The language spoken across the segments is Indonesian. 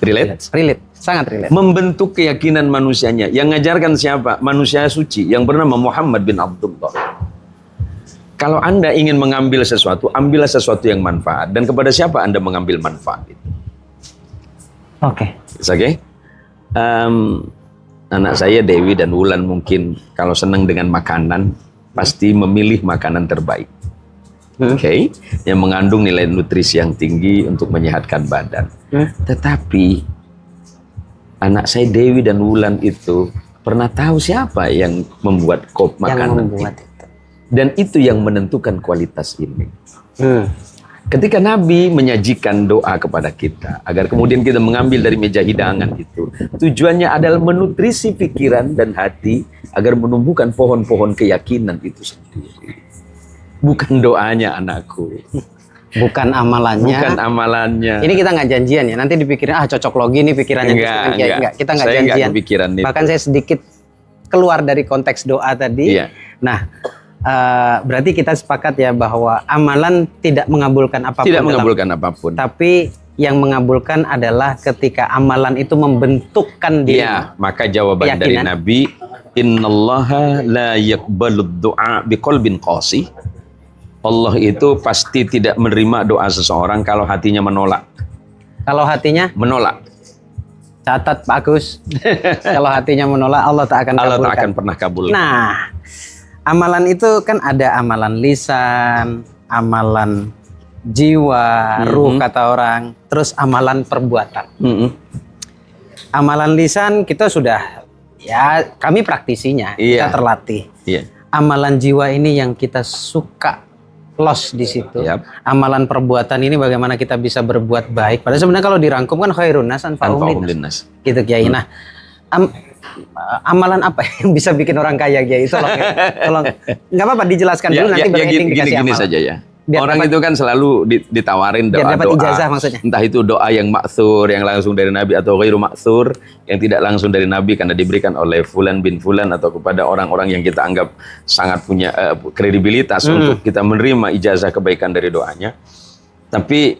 Relate? Relate, sangat relate. Membentuk keyakinan manusianya. Yang ngajarkan siapa? Manusia suci yang bernama Muhammad bin Abdullah. Kalau Anda ingin mengambil sesuatu, ambillah sesuatu yang manfaat. Dan kepada siapa Anda mengambil manfaat itu? Oke. Oke? Anak saya Dewi dan Wulan mungkin kalau senang dengan makanan, pasti memilih makanan terbaik. Oke, yang mengandung nilai nutrisi yang tinggi untuk menyehatkan badan. Tetapi anak saya Dewi dan Wulan itu pernah tahu siapa yang membuat makanan itu. Dan itu yang menentukan kualitas ini. Ketika Nabi menyajikan doa kepada kita agar kemudian kita mengambil dari meja hidangan itu, tujuannya adalah menutrisi pikiran dan hati agar menumbuhkan pohon-pohon keyakinan itu sendiri. Bukan doanya, anakku. Bukan amalannya. Bukan amalannya. Ini kita nggak janjian ya. Nanti dipikirin cocok logi nih pikirannya. Enggak. Kita nggak janjian. Bahkan saya sedikit keluar dari konteks doa tadi. Iya. Nah, berarti kita sepakat ya bahwa amalan tidak mengabulkan apapun. Tidak mengabulkan apapun. Tapi yang mengabulkan adalah ketika amalan itu membentukkan diri. Iya, maka jawaban dari Nabi, innallaha la yaqbalud du'a biqalbin qasi. Allah itu pasti tidak menerima doa seseorang kalau hatinya menolak. Kalau hatinya menolak. Catat Pak Agus. Kalau hatinya menolak, Allah tak akan kabulkan. Allah tak akan pernah kabulkan. Nah, amalan itu kan ada amalan lisan, amalan jiwa, ruh kata orang, terus amalan perbuatan. Amalan lisan kita sudah, ya kami praktisinya, kita terlatih. Amalan jiwa ini yang kita suka los di situ. Amalan perbuatan ini bagaimana kita bisa berbuat baik. Padahal sebenarnya kalau dirangkum kan khairun nas anfa'uhum linnas. Gitu Kiai. Nah, amalan apa yang bisa bikin orang kaya Kiai? Tolong. Nggak apa-apa dijelaskan dulu nanti berending dikasih gini amalan. Saja ya. Orang itu kan selalu ditawarin doa-doa. Dapat ijazah maksudnya. Entah itu doa yang ma'thur, yang langsung dari Nabi, atau ghairu ma'thur, yang tidak langsung dari Nabi karena diberikan oleh Fulan bin Fulan atau kepada orang-orang yang kita anggap sangat punya kredibilitas untuk kita menerima ijazah kebaikan dari doanya. Tapi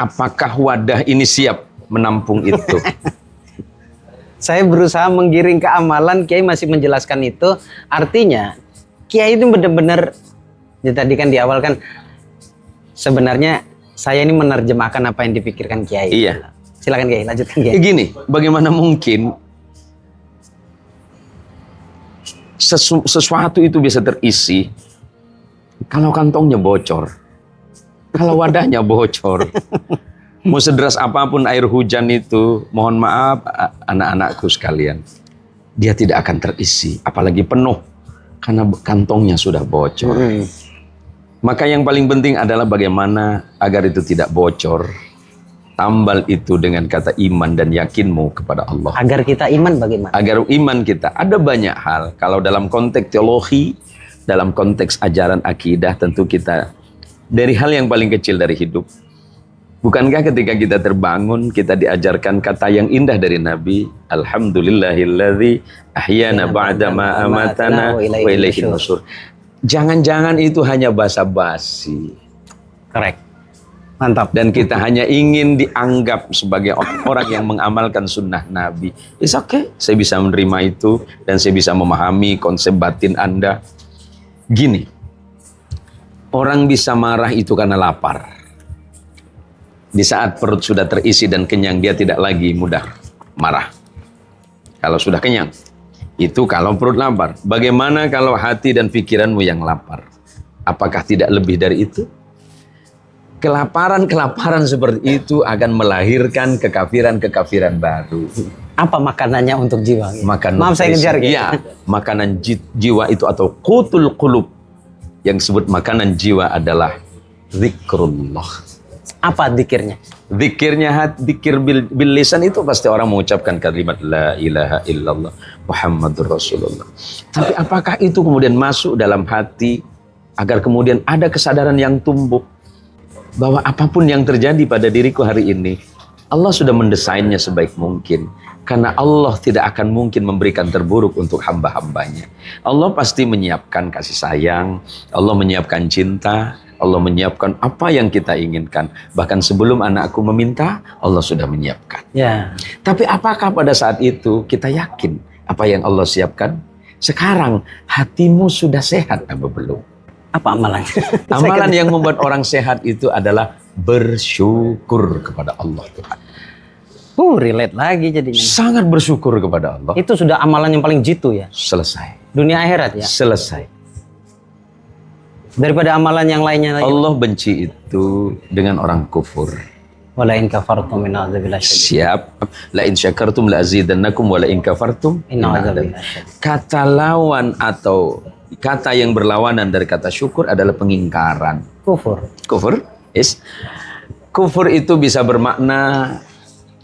apakah wadah ini siap menampung itu? Saya berusaha menggiring ke amalan, Kiai masih menjelaskan itu. Artinya Kiai itu benar-benar, ya tadi kan di awal kan sebenarnya saya ini menerjemahkan apa yang dipikirkan Kiai. Iya. Silakan Kiai, lanjutkan Kiai. Gini, bagaimana mungkin sesuatu itu bisa terisi kalau kantongnya bocor, kalau wadahnya bocor. Mau sederas apapun air hujan itu, mohon maaf anak-anakku sekalian, dia tidak akan terisi, apalagi penuh karena kantongnya sudah bocor. Maka yang paling penting adalah bagaimana agar itu tidak bocor. Tambal itu dengan kata iman dan yakinmu kepada Allah. Agar kita iman bagaimana? Agar iman kita. Ada banyak hal. Kalau dalam konteks teologi, dalam konteks ajaran akidah, tentu kita dari hal yang paling kecil dari hidup. Bukankah ketika kita terbangun, kita diajarkan kata yang indah dari Nabi, Alhamdulillahilladzi ahyana ba'da ma amatana wa ilaihin nusyur. Jangan-jangan itu hanya basa-basi. Correct. Mantap. Dan kita hanya ingin dianggap sebagai orang yang mengamalkan sunnah Nabi. It's okay, saya bisa menerima itu dan saya bisa memahami konsep batin Anda. Gini, orang bisa marah itu karena lapar. Di saat perut sudah terisi dan kenyang, dia tidak lagi mudah marah. Kalau sudah kenyang, itu kalau perut lapar. Bagaimana kalau hati dan pikiranmu yang lapar? Apakah tidak lebih dari itu? Kelaparan seperti itu akan melahirkan kekafiran baru. Apa makanannya untuk jiwa? Maaf saya ngejar. Iya, makanan jiwa itu atau qutul qulub. Yang disebut makanan jiwa adalah zikrullah. Apa zikirnya? Zikir bil lisan itu pasti orang mengucapkan kalimat la ilaha illallah Muhammadur Rasulullah. Tapi apakah itu kemudian masuk dalam hati agar kemudian ada kesadaran yang tumbuh bahwa apapun yang terjadi pada diriku hari ini, Allah sudah mendesainnya sebaik mungkin. Karena Allah tidak akan mungkin memberikan terburuk untuk hamba-hambanya. Allah pasti menyiapkan kasih sayang, Allah menyiapkan cinta, Allah menyiapkan apa yang kita inginkan. Bahkan sebelum anakku meminta, Allah sudah menyiapkan. Ya. Tapi apakah pada saat itu kita yakin apa yang Allah siapkan? Sekarang hatimu sudah sehat apa belum? Apa amalannya? Amalan yang membuat orang sehat itu adalah bersyukur kepada Allah Tuhan. Relate lagi jadinya. Sangat bersyukur kepada Allah. Itu sudah amalan yang paling jitu ya. Selesai. Dunia akhirat ya. Selesai. Daripada amalan yang lainnya lagi. Allah benci itu dengan orang kufur. Wala in kafartum min adzabil syadid. Siap. La in syakartum la azidannakum wa la in kafartum Inna adzabil syadid. Kata lawan atau kata yang berlawanan dari kata syukur adalah pengingkaran. Kufur. Kufur is kufur itu bisa bermakna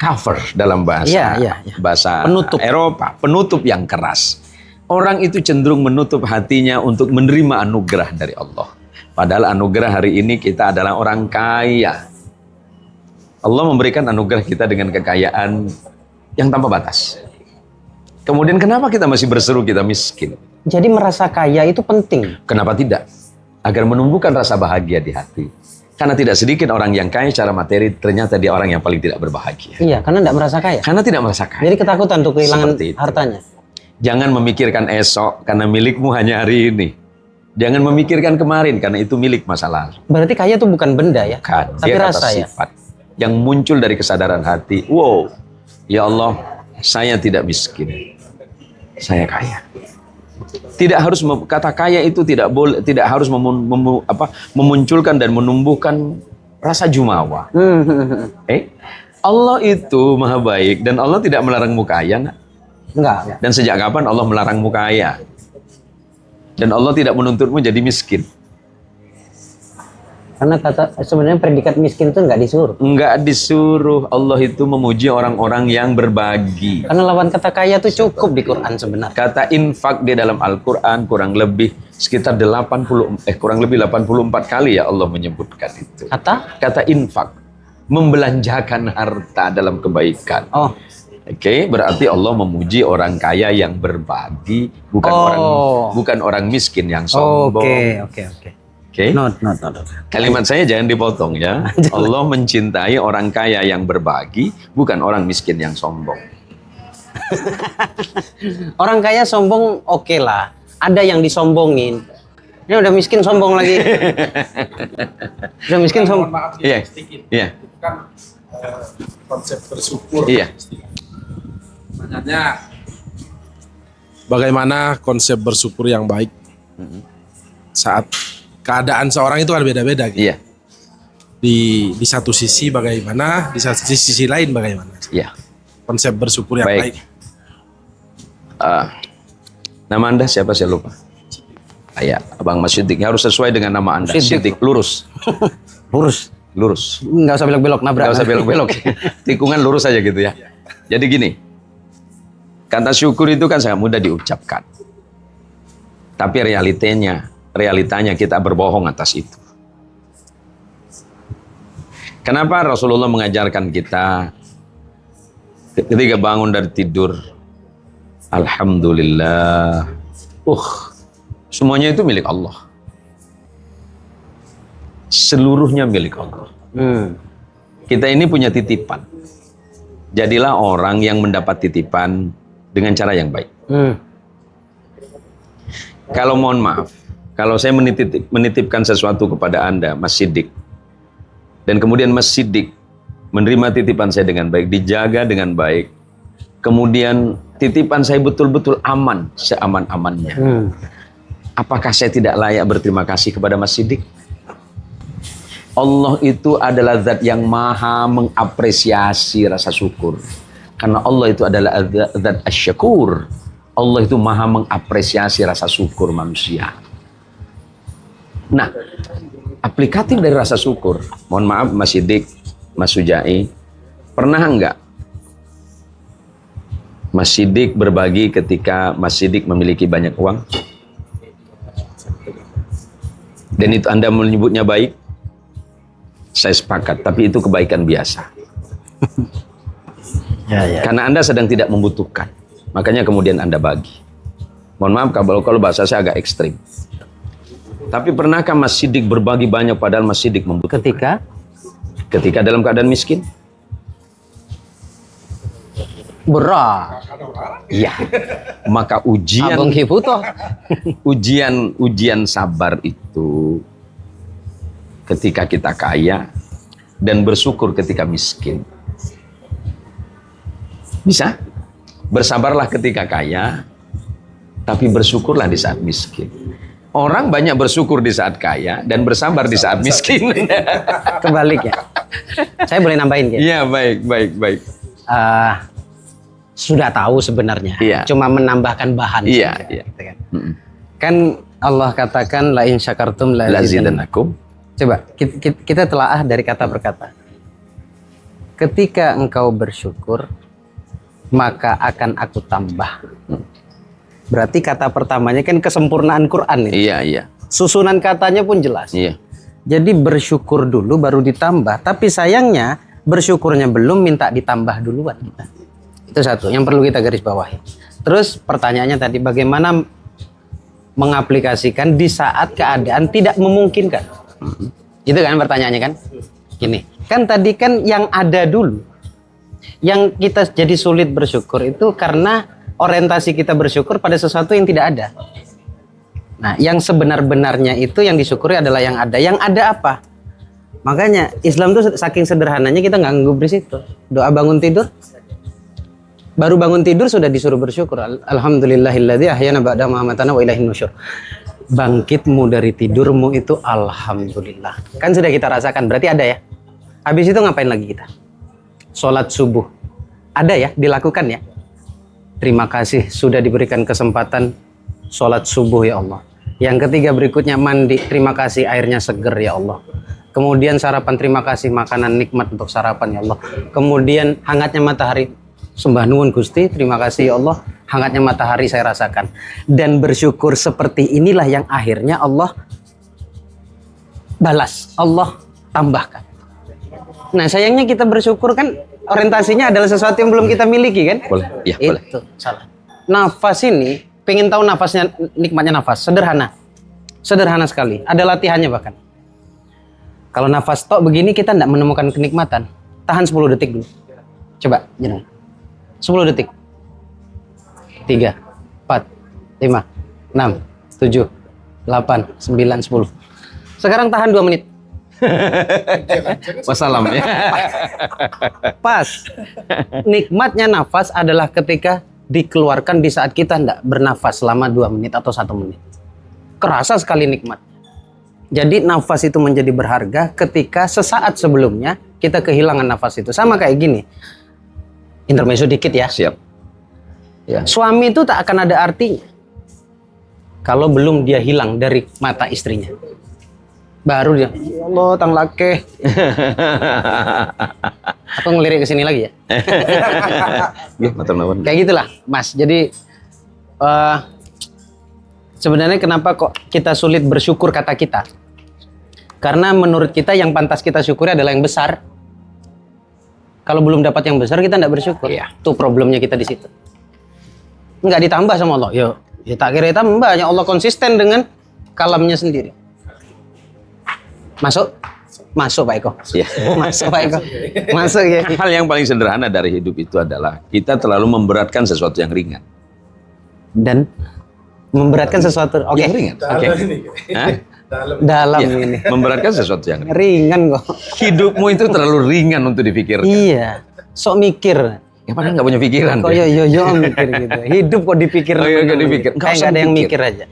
cover dalam bahasa bahasa Penutup. Eropa, penutup yang keras. Orang itu cenderung menutup hatinya untuk menerima anugerah dari Allah. Padahal anugerah hari ini kita adalah orang kaya. Allah memberikan anugerah kita dengan kekayaan yang tanpa batas. Kemudian kenapa kita masih berseru kita miskin? Jadi merasa kaya itu penting. Kenapa tidak? Agar menumbuhkan rasa bahagia di hati. Karena tidak sedikit orang yang kaya secara materi, ternyata dia orang yang paling tidak berbahagia. Iya, karena tidak merasa kaya. Karena tidak merasa kaya. Jadi ketakutan untuk kehilangan Seperti itu. hartanya. Jangan memikirkan esok karena milikmu hanya hari ini. Jangan memikirkan kemarin karena itu milik masa lalu. Berarti kaya itu bukan benda ya? Kan, Tapi dia kata rasa ya? sifat yang muncul dari kesadaran hati. Wow, ya Allah, saya tidak miskin. Saya kaya. Tidak harus kata kaya itu tidak boleh, tidak harus memunculkan dan menumbuhkan rasa jumawa. Allah itu maha baik dan Allah tidak melarangmu kaya. Enggak. Dan sejak kapan Allah melarangmu kaya? Dan Allah tidak menuntutmu jadi miskin. Karena sebenarnya predikat miskin itu enggak disuruh. Enggak disuruh. Allah itu memuji orang-orang yang berbagi. Karena lawan kata kaya itu cukup di Quran sebenarnya. Kata infak di dalam Al-Quran kurang lebih sekitar 84 kali ya Allah menyebutkan itu. Kata infak, membelanjakan harta dalam kebaikan. Oh. Oke, berarti Allah memuji orang kaya yang berbagi, bukan orang miskin yang sombong. Oke. Not. Kalimat saya jangan dipotong ya. Allah mencintai orang kaya yang berbagi, bukan orang miskin yang sombong. Orang kaya sombong oke lah. Ada yang disombongin. Ini udah miskin sombong lagi. Udah miskin sombong. Maaf, Iya. Iya. Itu kan konsep bersyukur. Iya. Makanya bagaimana konsep bersyukur yang baik saat keadaan seorang itu kan beda-beda gitu. Iya. Di satu sisi bagaimana, di sisi lain bagaimana. Iya. Konsep bersyukur yang baik. Nama Anda siapa saya lupa. Ya, Abang Mas Siddiq harus sesuai dengan nama Anda. Siddiq lurus. Lurus. Nggak usah belok-belok nabrak. Nggak usah belok-belok. Tikungan lurus aja gitu ya. Jadi gini. Kata syukur itu kan sangat mudah diucapkan. Tapi realitanya kita berbohong atas itu. Kenapa Rasulullah mengajarkan kita ketika bangun dari tidur, alhamdulillah, semuanya itu milik Allah. Seluruhnya milik Allah. Kita ini punya titipan. Jadilah orang yang mendapat titipan dengan cara yang baik. Kalau mohon maaf, kalau saya menitipkan sesuatu kepada Anda, Mas Siddiq, dan kemudian Mas Siddiq menerima titipan saya dengan baik, dijaga dengan baik, kemudian titipan saya betul-betul aman, seaman-amannya. Apakah saya tidak layak berterima kasih kepada Mas Siddiq? Allah itu adalah zat yang maha mengapresiasi rasa syukur. Karena Allah itu adalah zat asyakur. Allah itu maha mengapresiasi rasa syukur manusia. Nah, aplikatif dari rasa syukur. Mohon maaf Mas Siddiq, Mas Sujai, pernah enggak Mas Siddiq berbagi ketika Mas Siddiq memiliki banyak uang? Dan itu Anda menyebutnya baik? Saya sepakat, tapi itu kebaikan biasa. Karena Anda sedang tidak membutuhkan. Makanya kemudian Anda bagi. Mohon maaf kalau bahasa saya agak ekstrim. Tapi pernahkah Mas Siddiq berbagi banyak padahal Mas Siddiq membutuhkan? Ketika dalam keadaan miskin? Berat. Iya. Maka Abang Kiputo. ujian sabar itu ketika kita kaya dan bersyukur ketika miskin. Bisa? Bersabarlah ketika kaya, tapi bersyukurlah di saat miskin. Orang banyak bersyukur di saat kaya dan bersabar di saat miskin. Kebalik ya. Saya boleh nambahin ya? Iya, baik. Sudah tahu sebenarnya, Iya. cuma menambahkan bahan. Iya, saja, iya. gitu kan. Kan Allah katakan la in syakartum la Lazidannakum. Coba kita telaah dari kata per kata. Ketika engkau bersyukur, maka akan aku tambah. Berarti kata pertamanya kan kesempurnaan Quran ini. Iya. Susunan katanya pun jelas. Iya. Jadi bersyukur dulu baru ditambah. Tapi sayangnya bersyukurnya belum, minta ditambah duluan kita. Itu satu yang perlu kita garis bawahi. Terus pertanyaannya tadi bagaimana mengaplikasikan di saat keadaan tidak memungkinkan. Itu kan pertanyaannya kan. Gini, kan tadi kan yang ada dulu. Yang kita jadi sulit bersyukur itu karena orientasi kita bersyukur pada sesuatu yang tidak ada. Nah, yang sebenar-benarnya itu yang disyukuri adalah yang ada. Yang ada apa? Makanya Islam tuh saking sederhananya kita nggak ngubris itu. Doa bangun tidur. Baru bangun tidur sudah disuruh bersyukur. Alhamdulillahilladzi ahyana ba'da ma amatana wa ilaihin nusyur. Bangkitmu dari tidurmu itu alhamdulillah. Kan sudah kita rasakan, berarti ada ya. Habis itu ngapain lagi kita? Sholat subuh. Ada ya, dilakukan ya. Terima kasih sudah diberikan kesempatan sholat subuh ya Allah. Yang ketiga berikutnya mandi. Terima kasih airnya seger ya Allah. Kemudian sarapan, terima kasih makanan nikmat untuk sarapan ya Allah. Kemudian hangatnya matahari. Sembah nuwun Gusti, terima kasih ya Allah. Hangatnya matahari saya rasakan. Dan bersyukur seperti inilah yang akhirnya Allah balas. Allah tambahkan. Nah sayangnya kita bersyukur kan orientasinya adalah sesuatu yang belum kita miliki kan? Boleh, ya boleh. Itu salah. Nafas ini, pengen tahu nafasnya, nikmatnya nafas, sederhana. Sederhana sekali, ada latihannya bahkan. Kalau nafas tok begini kita tidak menemukan kenikmatan. Tahan 10 detik dulu. Coba, jangan. 10 detik. 3, 4, 5, 6, 7, 8, 9, 10. Sekarang tahan 2 menit. Wassalam ya. Pas. Nikmatnya nafas adalah ketika dikeluarkan di saat kita tidak bernafas selama 2 menit atau 1 menit. Kerasa sekali nikmat. Jadi nafas itu menjadi berharga ketika sesaat sebelumnya kita kehilangan nafas itu. Sama kayak gini. Intermezzo dikit ya. Siap. Ya. Suami itu tak akan ada artinya kalau belum dia hilang dari mata istrinya. Baru dia, ya Allah, tang lake. Aku ngelirik ke sini lagi ya. Kayak gitulah, Mas. Jadi sebenarnya kenapa kok kita sulit bersyukur kata kita? Karena menurut kita yang pantas kita syukuri adalah yang besar. Kalau belum dapat yang besar kita tidak bersyukur. Iya. Itu problemnya kita di situ. Nggak ditambah sama Allah. Ya tak kira tambah. Ya Allah konsisten dengan kalamnya sendiri. Masuk Pak Eko. Ya. Masuk Pak Eko. Masuk ya. Hal yang paling sederhana dari hidup itu adalah kita terlalu memberatkan sesuatu yang ringan. Dan memberatkan sesuatu. Oke. Yang ringan. Oke. Dalam Ya, ini. memberatkan sesuatu yang ringan. Ringan kok. Hidupmu itu terlalu ringan untuk dipikirkan. Iya. Sok mikir. Ya padahal nggak punya pikiran. Kok yo mikir gitu. Hidup kok dipikir. Oh, iya, nggak dipikir. Kayak nggak ada yang mikir aja.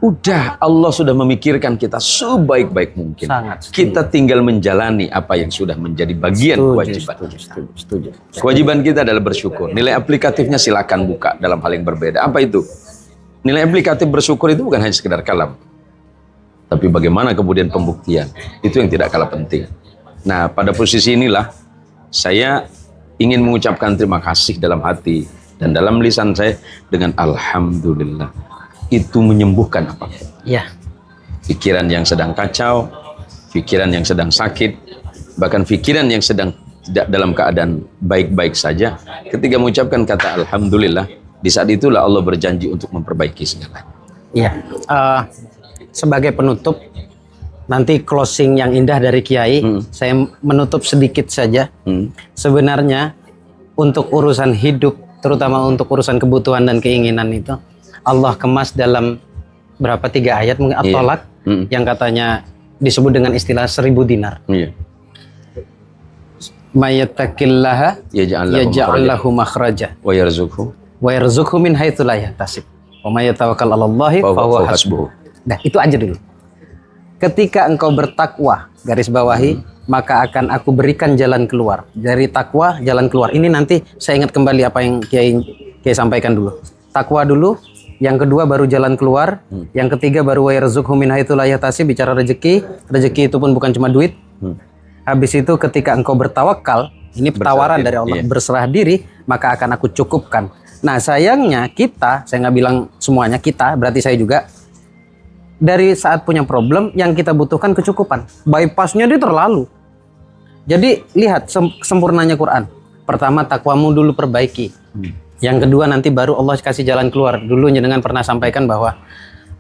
Udah, Allah sudah memikirkan kita sebaik-baik mungkin. Sangat setuju. Kita tinggal menjalani apa yang sudah menjadi bagian kewajiban. Setuju. Kewajiban kita adalah bersyukur. Nilai aplikatifnya silakan buka dalam hal yang berbeda. Apa itu? Nilai aplikatif bersyukur itu bukan hanya sekedar kalam. Tapi bagaimana kemudian pembuktian. Itu yang tidak kalah penting. Nah, pada posisi inilah saya ingin mengucapkan terima kasih dalam hati dan dalam lisan saya dengan alhamdulillah. Itu menyembuhkan apapun. Iya. Pikiran yang sedang kacau, pikiran yang sedang sakit, bahkan pikiran yang sedang tidak dalam keadaan baik-baik saja, ketika mengucapkan kata alhamdulillah, di saat itulah Allah berjanji untuk memperbaiki segalanya. Iya. sebagai penutup, nanti closing yang indah dari Kiai, saya menutup sedikit saja. Sebenarnya untuk urusan hidup, terutama untuk urusan kebutuhan dan keinginan itu, Allah kemas dalam berapa 3 ayat mungkin At-Tolak yang katanya disebut dengan istilah 1000 dinar. Iya. Mayattaqillaha yaj'al lahu makhraja Wa yarzuqhu min haitsu la yahtasib. Wa may yatawakkal 'alallahi fa huwa hasbuh. Nah, itu aja dulu. Ketika engkau bertakwa, garis bawahi, maka akan aku berikan jalan keluar. Dari takwa, jalan keluar. Ini nanti saya ingat kembali apa yang Kiai sampaikan dulu. Takwa dulu, yang kedua baru jalan keluar, yang ketiga baru wa yarzuqhu min haitsu la yahtasib, bicara rezeki. Rezeki itu pun bukan cuma duit. Habis itu ketika engkau bertawakal, ini tawaran dari Allah, berserah diri, maka akan aku cukupkan. Nah, sayangnya kita, saya nggak bilang semuanya, kita, berarti saya juga, dari saat punya problem, yang kita butuhkan kecukupan. Bypassnya dia terlalu. Jadi lihat sempurnanya Quran. Pertama, takwamu dulu perbaiki. Yang kedua, nanti baru Allah kasih jalan keluar. Dulu dengan pernah sampaikan bahwa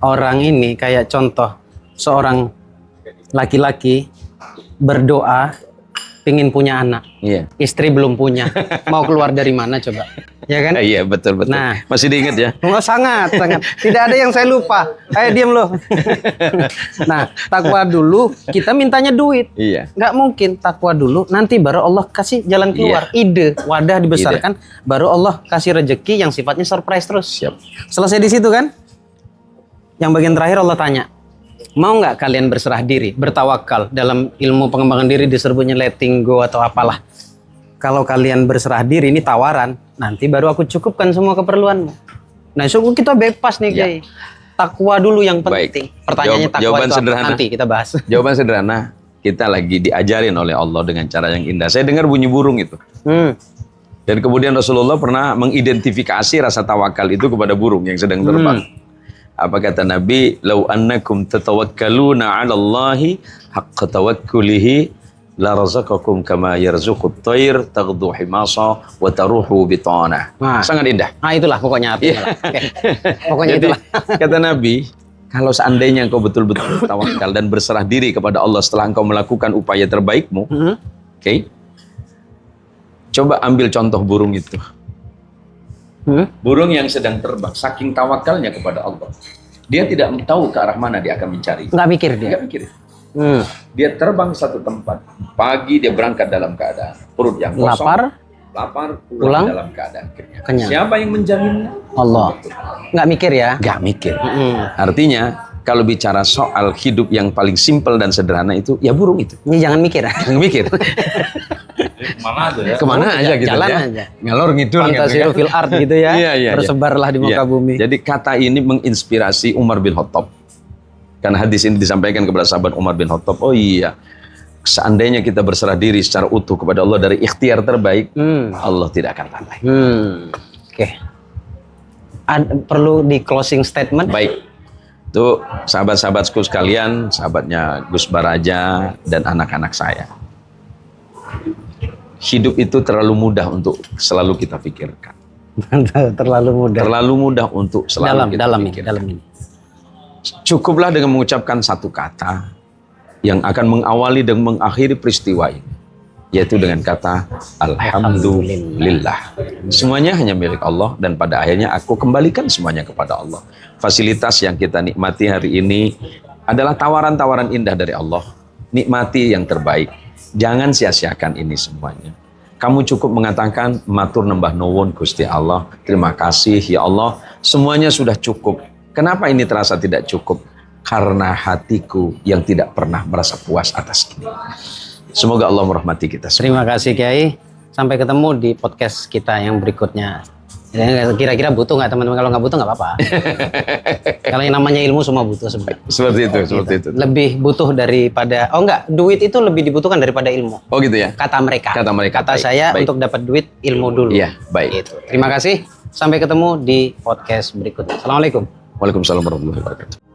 orang ini kayak contoh seorang laki-laki berdoa pingin punya anak, istri belum punya, mau keluar dari mana coba, ya kan? Iya, betul. Nah, masih diingat ya? Oh, sangat. Tidak ada yang saya lupa. Ayo diam loh. Nah, takwa dulu, kita mintanya duit. Iya. Nggak mungkin, takwa dulu, nanti baru Allah kasih jalan keluar. Ide, wadah dibesarkan, baru Allah kasih rezeki yang sifatnya surprise terus. Siap. Selesai di situ kan? Yang bagian terakhir Allah tanya, mau nggak kalian berserah diri, bertawakal? Dalam ilmu pengembangan diri disebutnya letting go atau apalah. Kalau kalian berserah diri, ini tawaran, nanti baru aku cukupkan semua keperluanmu. Nah, syukur kita bebas nih, Kiai. Takwa dulu yang penting. Pertanyaannya takwa jawaban itu apa? sederhana. Nanti kita bahas. Jawaban sederhana, kita lagi diajarin oleh Allah dengan cara yang indah. Saya dengar bunyi burung itu. Dan kemudian Rasulullah pernah mengidentifikasi rasa tawakal itu kepada burung yang sedang terbang. Apa kata Nabi? Lau annakum tatawakkaluna 'ala Allahi haqqa tawakkulihi la razaqakum kama yarzuqut thair taghdu himasa wa taruhu bitana. Sangat indah. Itulah pokoknya artinya. Pokoknya Jadi, itulah. kata Nabi, kalau seandainya engkau betul-betul tawakal dan berserah diri kepada Allah setelah engkau melakukan upaya terbaikmu, coba ambil contoh burung itu. Burung yang sedang terbang, saking tawakalnya kepada Allah, dia tidak tahu ke arah mana dia akan mencari. Nggak mikir dia. Nggak mikir. Dia terbang satu tempat. Pagi dia berangkat dalam keadaan perut yang kosong, lapar, pulang dalam keadaan kenyang. Siapa yang menjaminnya? Allah. Nggak mikir ya? Nggak mikir. Artinya, kalau bicara soal hidup yang paling simpel dan sederhana itu, ya burung itu. Ini jangan mikir. Jangan mikir. Kemana aja gitu jalan ya. aja. Ngalor ngidul Fantasiru fil art gitu ya. Tersebarlah di muka bumi. Jadi kata ini menginspirasi Umar bin Khattab. Karena hadis ini disampaikan kepada sahabat Umar bin Khattab. Oh iya, seandainya kita berserah diri secara utuh kepada Allah dari ikhtiar terbaik, Allah tidak akan lalai. Oke. Perlu di closing statement? Baik. Itu sahabat-sahabatku sekalian, sahabatnya Gus Baraja dan anak-anak saya. Hidup itu terlalu mudah untuk selalu kita pikirkan. Terlalu mudah. Terlalu mudah untuk selalu kita pikirkan. Dalam ini. Cukuplah dengan mengucapkan satu kata yang akan mengawali dan mengakhiri peristiwa ini, yaitu dengan kata Alhamdulillah. Semuanya hanya milik Allah dan pada akhirnya aku kembalikan semuanya kepada Allah. Fasilitas yang kita nikmati hari ini adalah tawaran-tawaran indah dari Allah. Nikmati yang terbaik. Jangan sia-siakan ini semuanya. Kamu cukup mengatakan matur nembah nuwun Gusti Allah. Terima kasih ya Allah. Semuanya sudah cukup. Kenapa ini terasa tidak cukup? Karena hatiku yang tidak pernah merasa puas atas ini. Semoga Allah merahmati kita semua. Terima kasih Kiai. Sampai ketemu di podcast kita yang berikutnya. Kira-kira butuh nggak teman-teman? Kalau nggak butuh nggak apa-apa. Kalau yang namanya ilmu semua butuh sebenarnya. Seperti itu. Lebih butuh daripada, duit itu lebih dibutuhkan daripada ilmu. Oh gitu ya? Kata mereka. baik, Kata saya baik. untuk dapat duit, ilmu dulu. Iya, baik. Gitu. Terima kasih. Sampai ketemu di podcast berikutnya. Assalamualaikum. Waalaikumsalam warahmatullahi wabarakatuh.